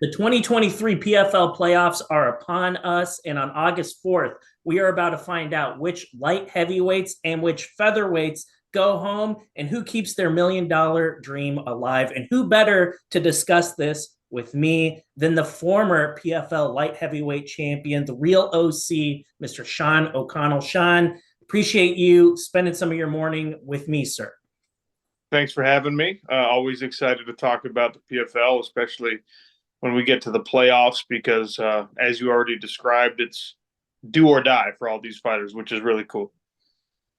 The 2023 PFL playoffs are upon us, and on August 4th, we are about to find out which light heavyweights and which featherweights go home and who keeps their $1 million dream alive. And who better to discuss this with me than the former PFL Light Heavyweight Champion, the real OC, Mr. Sean O'Connell. Sean, appreciate you spending some of your morning with me, sir. Thanks for having me. Always excited to talk about the PFL, especially when we get to the playoffs, because as you already described, it's do or die for all these fighters, which is really cool.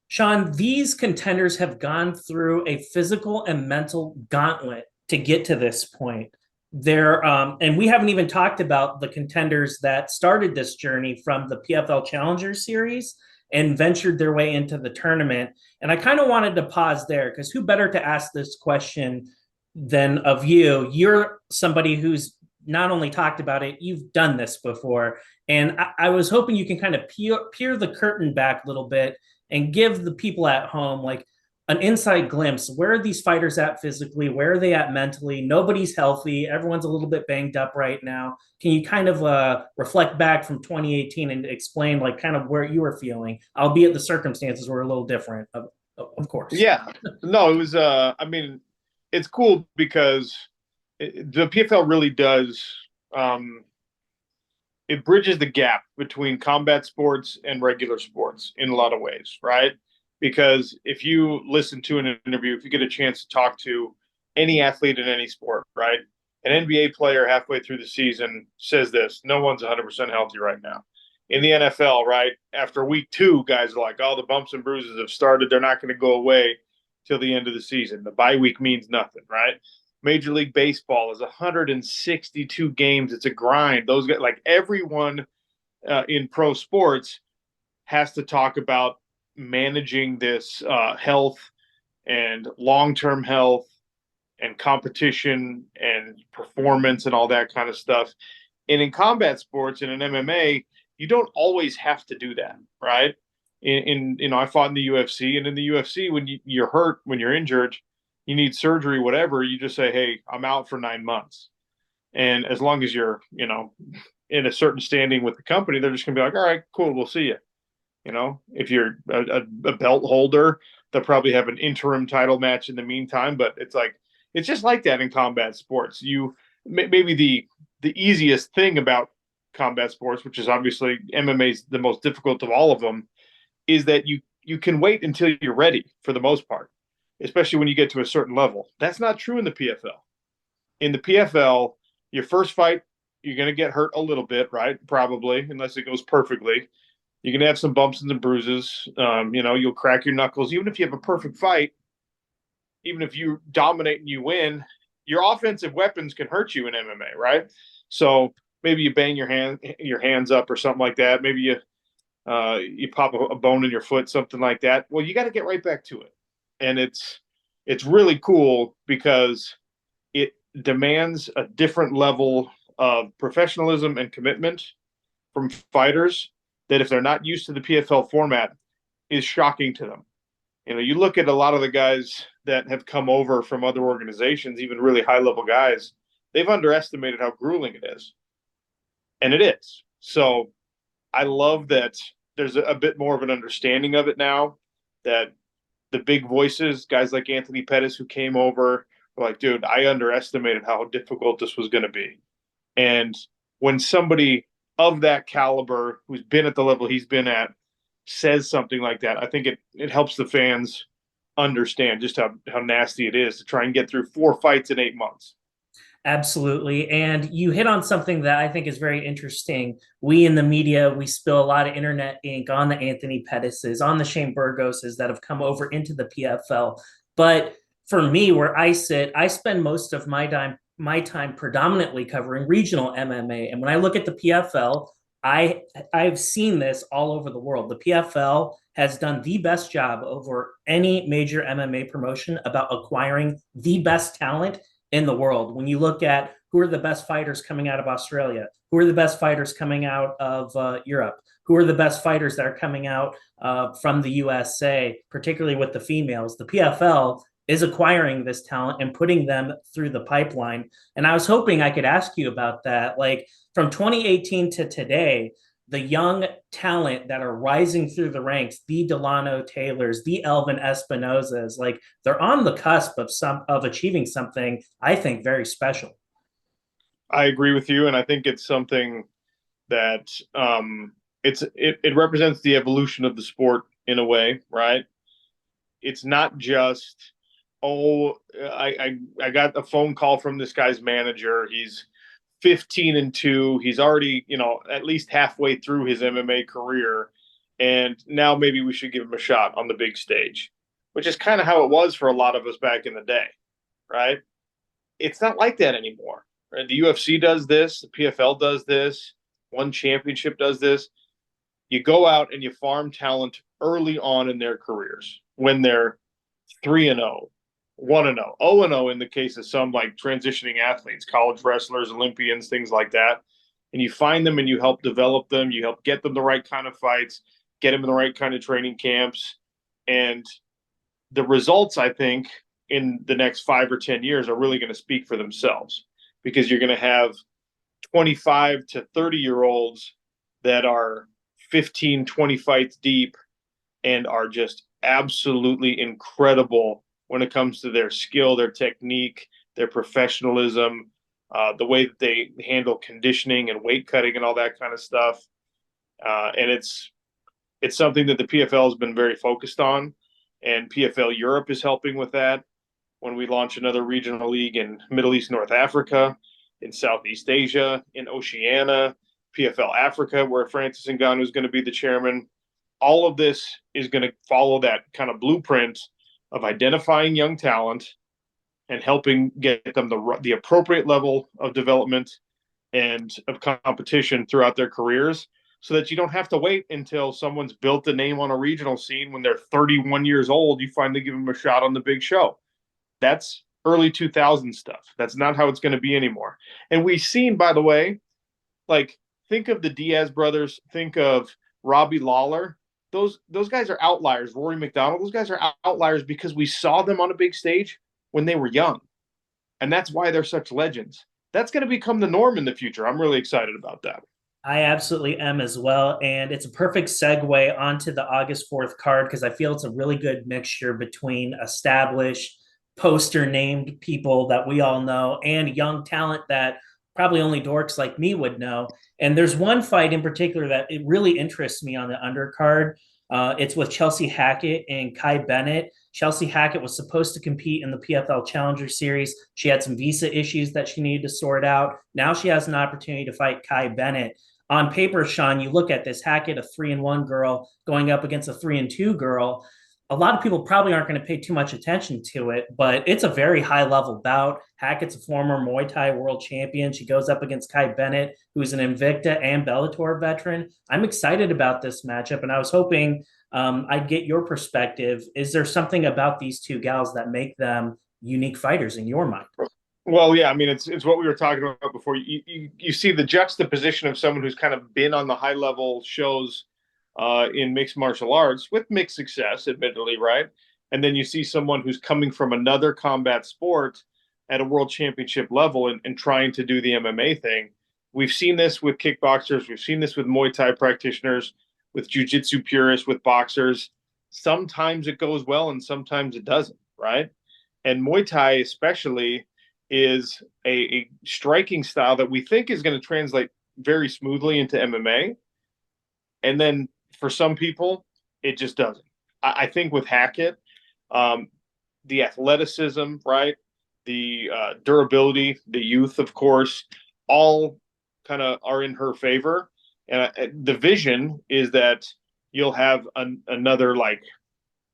Sean, these contenders have gone through a physical and mental gauntlet to get to this point. And we haven't even talked about the contenders that started this journey from the PFL Challenger Series and ventured their way into the tournament. And I kind of wanted to pause there because who better to ask this question than of you? You're somebody who's not only talked about it, you've done this before. And I was hoping you can kind of peer the curtain back a little bit and give the people at home like an inside glimpse. Where are these fighters at physically? Where are they at mentally? Nobody's healthy. Everyone's a little bit banged up right now. Can you kind of reflect back from 2018 and explain like kind of where you were feeling, albeit the circumstances were a little different, of course. Yeah, no, it was, I mean, it's cool because the PFL really does, it bridges the gap between combat sports and regular sports in a lot of ways, right? Because if you listen to an interview, if you get a chance to talk to any athlete in any sport, right? An NBA player halfway through the season says this: no one's 100% healthy right now. In the NFL, right, after week 2, guys are like, oh, the bumps and bruises have started. They're not going to go away till the end of the season. The bye week means nothing, right? Major League Baseball is 162 games. It's a grind. Those guys, like everyone in pro sports, has to talk about managing this health and long-term health and competition and performance and all that kind of stuff. And in combat sports and in MMA, you don't always have to do that, right? I fought in the UFC, and in the UFC, when you're hurt, when you're injured, you need surgery, whatever, you just say, hey, I'm out for 9 months. And as long as you're, in a certain standing with the company, they're just going to be like, all right, cool, we'll see you. If you're a belt holder, they'll probably have an interim title match in the meantime. But it's just like that in combat sports. Maybe the easiest thing about combat sports, which is obviously MMA is the most difficult of all of them, is that you can wait until you're ready for the most part, especially when you get to a certain level. That's not true in the PFL. In the PFL, your first fight, you're going to get hurt a little bit, right? Probably, unless it goes perfectly. You're going to have some bumps and bruises. You'll crack your knuckles. Even if you have a perfect fight, even if you dominate and you win, your offensive weapons can hurt you in MMA, right? So maybe you bang your hands up or something like that. Maybe you pop a bone in your foot, something like that. Well, you got to get right back to it. And it's really cool because it demands a different level of professionalism and commitment from fighters that, if they're not used to the PFL format, is shocking to them. You look at a lot of the guys that have come over from other organizations, even really high-level guys, they've underestimated how grueling it is. And it is. So I love that there's a bit more of an understanding of it now, that the big voices, guys like Anthony Pettis, who came over, were like, dude, I underestimated how difficult this was going to be. And when somebody of that caliber, who's been at the level he's been at, says something like that, I think it helps the fans understand just how nasty it is to try and get through 4 fights in 8 months. Absolutely. And you hit on something that I think is very interesting. We in the media, we spill a lot of internet ink on the Anthony Pettises, on the Shane Burgoses that have come over into the PFL. But for me, where I sit, I spend most of my time predominantly covering regional MMA. And when I look at the PFL, I've seen this all over the world. The PFL has done the best job over any major MMA promotion about acquiring the best talent in the world. When you look at who are the best fighters coming out of Australia, who are the best fighters coming out of Europe, who are the best fighters that are coming out from the USA, particularly with the females, the PFL is acquiring this talent and putting them through the pipeline. And I was hoping I could ask you about that. Like from 2018 to today, the young talent that are rising through the ranks, the Delano Taylors, the Elvin Espinosas, like they're on the cusp of achieving something, I think, very special. I agree with you, and I think it's something that it represents the evolution of the sport in a way, right? It's not just, oh, I got a phone call from this guy's manager. He's 15-2. He's already, at least halfway through his MMA career, and now maybe we should give him a shot on the big stage, which is kind of how it was for a lot of us back in the day, right? It's not like that anymore. Right? The UFC does this, the PFL does this, one championship does this. You go out and you farm talent early on in their careers when they're 3-0, 1-0, 0-0 in the case of some like transitioning athletes, college wrestlers, Olympians, things like that. And you find them and you help develop them. You help get them the right kind of fights, get them in the right kind of training camps. And the results, I think, in the next 5 or 10 years are really going to speak for themselves, because you're going to have 25 to 30-year-olds that are 15, 20 fights deep and are just absolutely incredible when it comes to their skill, their technique, their professionalism, the way that they handle conditioning and weight cutting and all that kind of stuff. And it's something that the PFL has been very focused on, and PFL Europe is helping with that. When we launch another regional league in Middle East, North Africa, in Southeast Asia, in Oceania, PFL Africa, where Francis Ngannou is going to be the chairman. All of this is going to follow that kind of blueprint of identifying young talent and helping get them the appropriate level of development and of competition throughout their careers, so that you don't have to wait until someone's built a name on a regional scene. When they're 31 years old, you finally give them a shot on the big show. That's early 2000 stuff. That's not how it's going to be anymore. And we've seen, by the way, like, think of the Diaz brothers, think of Robbie Lawler. Those guys are outliers. Rory McDonald, those guys are outliers because we saw them on a big stage when they were young. And that's why they're such legends. That's going to become the norm in the future. I'm really excited about that. I absolutely am as well. And it's a perfect segue onto the August 4th card, because I feel it's a really good mixture between established, poster named people that we all know and young talent that probably only dorks like me would know. And there's one fight in particular that it really interests me on the undercard. It's with Chelsea Hackett and Kai Bennett. Chelsea Hackett was supposed to compete in the PFL Challenger Series. She had some visa issues that she needed to sort out. Now she has an opportunity to fight Kai Bennett. On paper, Sean, you look at this Hackett, a 3-1 girl, going up against a 3-2 girl. A lot of people probably aren't going to pay too much attention to it, but it's a very high level bout. Hackett's a former Muay Thai world champion. She goes up against Kai Bennett, who's an Invicta and Bellator veteran. I'm excited about this matchup, and I was hoping I'd get your perspective. Is there something about these two gals that make them unique fighters in your mind? Well, yeah, I mean, it's what we were talking about before. You see the juxtaposition of someone who's kind of been on the high level shows in mixed martial arts with mixed success, admittedly, right? And then you see someone who's coming from another combat sport at a world championship level and trying to do the MMA thing. We've seen this with kickboxers. We've seen this with Muay Thai practitioners, with jiu-jitsu purists, with boxers. Sometimes it goes well and sometimes it doesn't, right? And Muay Thai especially is a striking style that we think is going to translate very smoothly into MMA. And then for some people, it just doesn't. I think with Hackett, the athleticism, right, the durability, the youth, of course, all kind of are in her favor. And the vision is that you'll have another like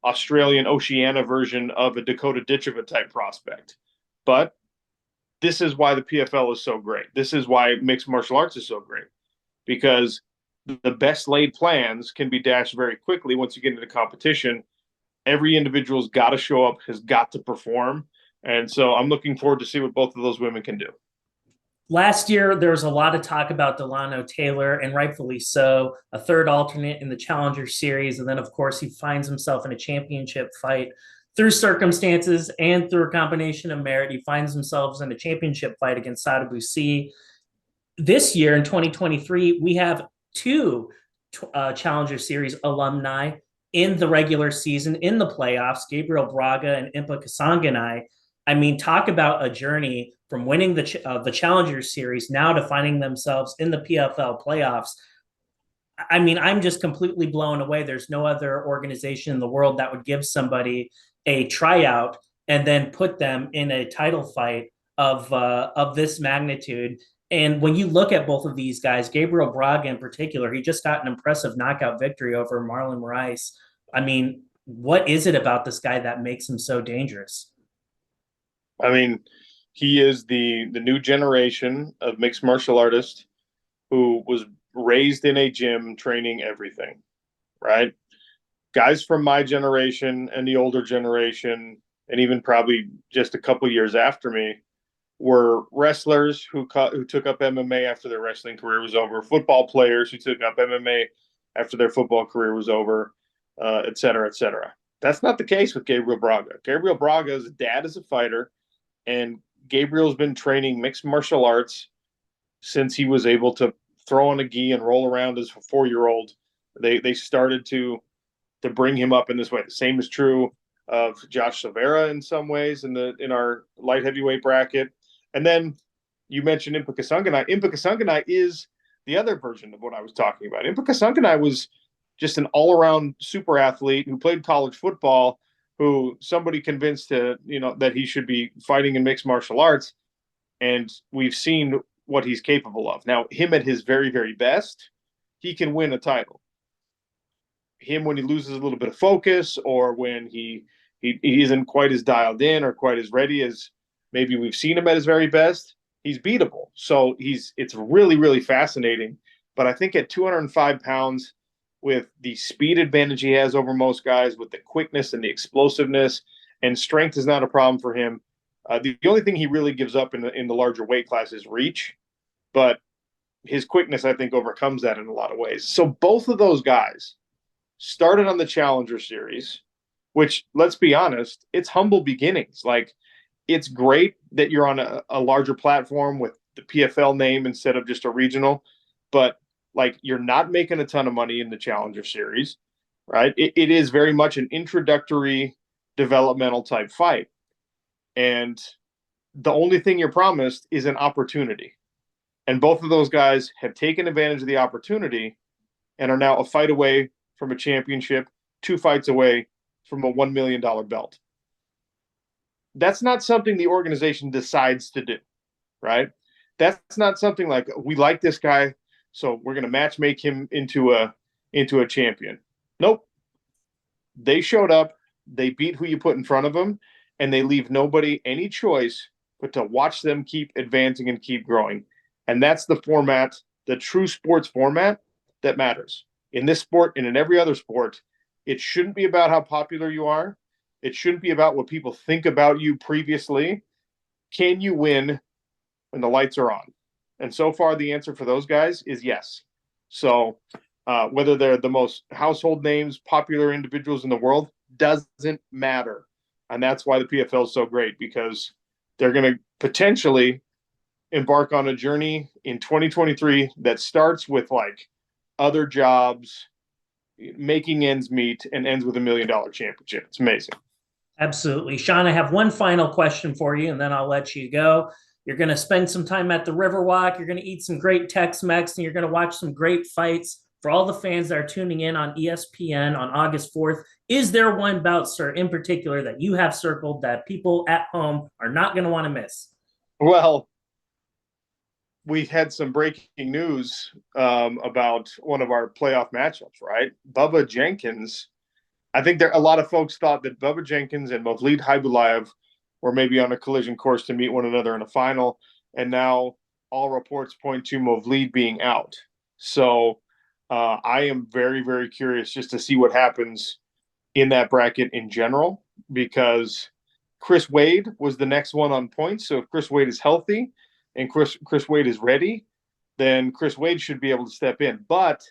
Australian Oceania version of a Dakota Ditcheva type prospect. But this is why the PFL is so great. This is why mixed martial arts is so great, because the best laid plans can be dashed very quickly once you get into competition. Every individual's got to show up, has got to perform. And so I'm looking forward to see what both of those women can do. Last year, there was a lot of talk about Delano Taylor, and rightfully so, a third alternate in the Challenger Series. And then, of course, he finds himself in a championship fight through circumstances and through a combination of merit, he finds himself in a championship fight against Sadabusi. This year in 2023, we have two Challenger Series alumni in the regular season, in the playoffs, Gabriel Braga and Impa Kasanganay. I mean, talk about a journey from winning the Challenger Series now to finding themselves in the PFL playoffs. I mean, I'm just completely blown away. There's no other organization in the world that would give somebody a tryout and then put them in a title fight of this magnitude. And when you look at both of these guys, Gabriel Braga in particular, he just got an impressive knockout victory over Marlon Moraes. I mean, what is it about this guy that makes him so dangerous? I mean, he is the new generation of mixed martial artist who was raised in a gym training everything, right? Guys from my generation and the older generation, and even probably just a couple years after me, were wrestlers who took up MMA after their wrestling career was over, football players who took up MMA after their football career was over, et cetera, et cetera. That's not the case with Gabriel Braga. Gabriel Braga's dad is a fighter, and Gabriel's been training mixed martial arts since he was able to throw on a gi and roll around as a 4-year-old. They started to bring him up in this way. The same is true of Josh Silveira in some ways in our light heavyweight bracket. And then you mentioned Impa Kasanganay. Impa Kasanganay is the other version of what I was talking about. Impa Kasanganay was just an all-around super athlete who played college football, who somebody convinced that he should be fighting in mixed martial arts. And we've seen what he's capable of. Now, him at his very, very best, he can win a title. Him when he loses a little bit of focus, or when he isn't quite as dialed in or quite as ready as maybe we've seen him at his very best, he's beatable. So it's really, really fascinating. But I think at 205 pounds, with the speed advantage he has over most guys, with the quickness and the explosiveness, and strength is not a problem for him. The only thing he really gives up in the larger weight class is reach, but his quickness, I think, overcomes that in a lot of ways. So both of those guys started on the Challenger Series, which, let's be honest, it's humble beginnings. Like, it's great that you're on a larger platform with the PFL name instead of just a regional, but like, you're not making a ton of money in the Challenger Series, right? It is very much an introductory developmental type fight. And the only thing you're promised is an opportunity. And both of those guys have taken advantage of the opportunity and are now a fight away from a championship, 2 fights away from a $1 million belt. That's not something the organization decides to do, right? That's not something like, we like this guy, so we're going to match make him into a champion. Nope. They showed up, they beat who you put in front of them, and they leave nobody any choice but to watch them keep advancing and keep growing. And that's the format, the true sports format, that matters. In this sport and in every other sport, it shouldn't be about how popular you are. It shouldn't be about what people think about you previously. Can you win when the lights are on? And so far, the answer for those guys is yes. So whether they're the most household names, popular individuals in the world, doesn't matter. And that's why the PFL is so great, because they're going to potentially embark on a journey in 2023 that starts with like other jobs, making ends meet, and ends with $1 million championship. It's amazing. Absolutely. Sean, I have one final question for you, and then I'll let you go. You're going to spend some time at the Riverwalk. You're going to eat some great Tex-Mex, and you're going to watch some great fights. For all the fans that are tuning in on ESPN on August 4th, is there one bout, sir, in particular that you have circled that people at home are not going to want to miss? Well, we had some breaking news about one of our playoff matchups, right? Bubba Jenkins. I think a lot of folks thought that Bubba Jenkins and Mavlid Haibulaev were maybe on a collision course to meet one another in a final, and now all reports point to Mavlid being out. So I am very, very curious just to see what happens in that bracket in general, because Chris Wade was the next one on points. So if Chris Wade is healthy and Chris Wade is ready, then Chris Wade should be able to step in. But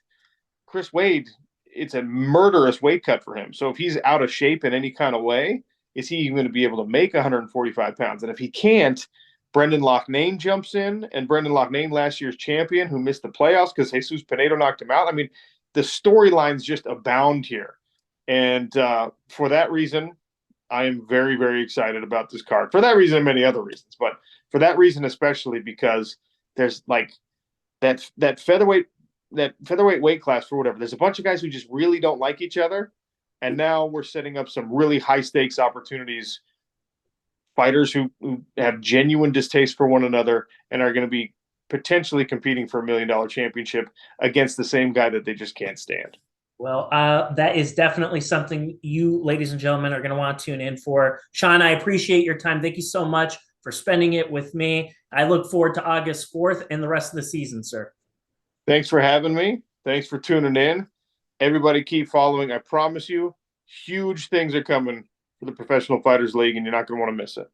Chris Wade, it's a murderous weight cut for him. So if he's out of shape in any kind of way, is he even going to be able to make 145 pounds? And if he can't, Brendan Loughnane jumps in, and Brendan Loughnane, last year's champion, who missed the playoffs because Jesus Pinedo knocked him out. I mean, the storylines just abound here. And for that reason, I am very, very excited about this card. For that reason and many other reasons, but for that reason especially, because there's like that featherweight weight class, for whatever. There's a bunch of guys who just really don't like each other, and now we're setting up some really high stakes opportunities. Fighters who have genuine distaste for one another and are going to be potentially competing for $1 million championship against the same guy that they just can't stand. Well, that is definitely something you, ladies and gentlemen, are going to want to tune in for. Sean, I appreciate your time. Thank you so much for spending it with me. I look forward to August 4th and the rest of the season, sir. Thanks for having me. Thanks for tuning in. Everybody keep following. I promise you, huge things are coming for the Professional Fighters League, and you're not going to want to miss it.